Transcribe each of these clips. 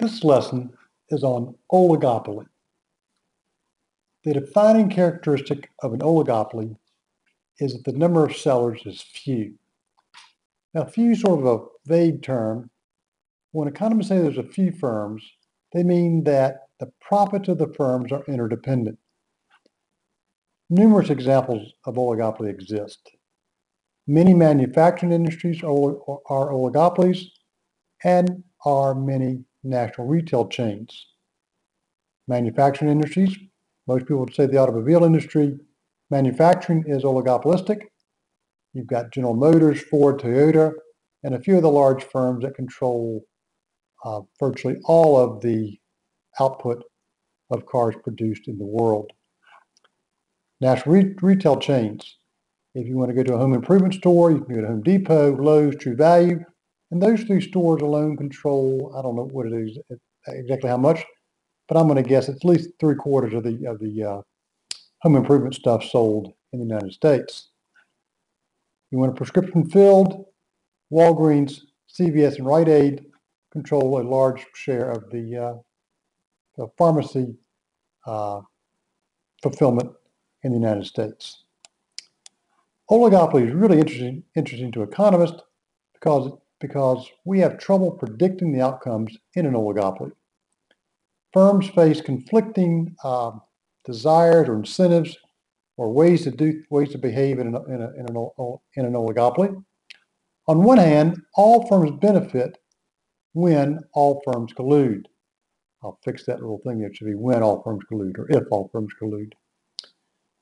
This lesson is on oligopoly. The defining characteristic of an oligopoly is that the number of sellers is few. Now, few is sort of a vague term. When economists say there's a few firms, they mean that the profits of the firms are interdependent. Numerous examples of oligopoly exist. Many manufacturing industries are oligopolies, and are many national retail chains. Manufacturing industries, most people would say the automobile industry, manufacturing is oligopolistic. You've got General Motors, Ford, Toyota, and a few of the large firms that control virtually all of the output of cars produced in the world. National retail chains. If you want to go to a home improvement store, you can go to Home Depot, Lowe's, True Value, and those three stores alone control, I don't know what it is exactly how much, but I'm going to guess at least 3/4 of the home improvement stuff sold in the United States. You want a prescription filled, Walgreens, CVS, and Rite Aid control a large share of the pharmacy fulfillment in the United States. Oligopoly is really interesting to economists because we have trouble predicting the outcomes in an oligopoly. Firms face conflicting desires or incentives or ways to behave in an oligopoly. On one hand, all firms benefit when all firms collude. I'll fix that little thing. It should be when all firms collude, or if all firms collude.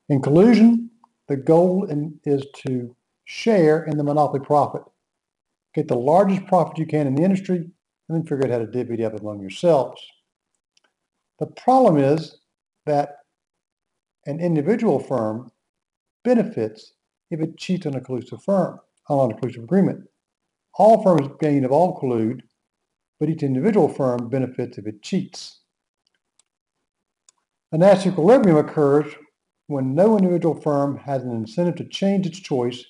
In collusion, the goal is to share in the monopoly profit. Get the largest profit you can in the industry, and then figure out how to divvy it up among yourselves. The problem is that an individual firm benefits if it cheats on a collusive agreement. All firms gain if all collude, but each individual firm benefits if it cheats. A Nash Equilibrium occurs when no individual firm has an incentive to change its choice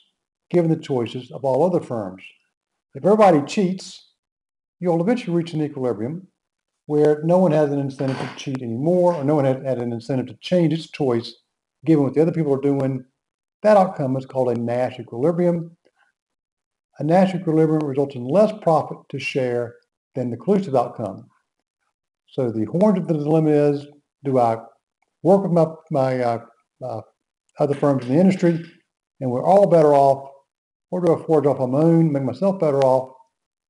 given the choices of all other firms. If everybody cheats, you'll eventually reach an equilibrium where no one has an incentive to cheat anymore, or no one had an incentive to change its choice given what the other people are doing. That outcome is called a Nash Equilibrium. A Nash Equilibrium results in less profit to share than the collusive outcome. So the horns of the dilemma is, do I work with my other firms in the industry and we're all better off, or do I forge off on my own, make myself better off?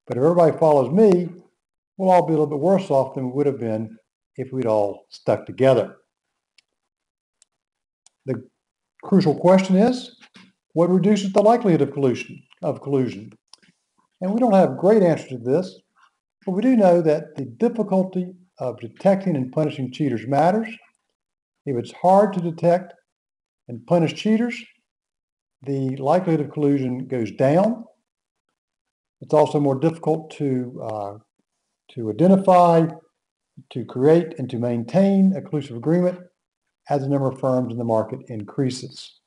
But if everybody follows me, we'll all be a little bit worse off than we would have been if we'd all stuck together. The crucial question is, what reduces the likelihood of collusion? And we don't have great answers to this, but we do know that the difficulty of detecting and punishing cheaters matters. If it's hard to detect and punish cheaters, the likelihood of collusion goes down. It's also more difficult to identify, to create, and to maintain a collusive agreement as the number of firms in the market increases.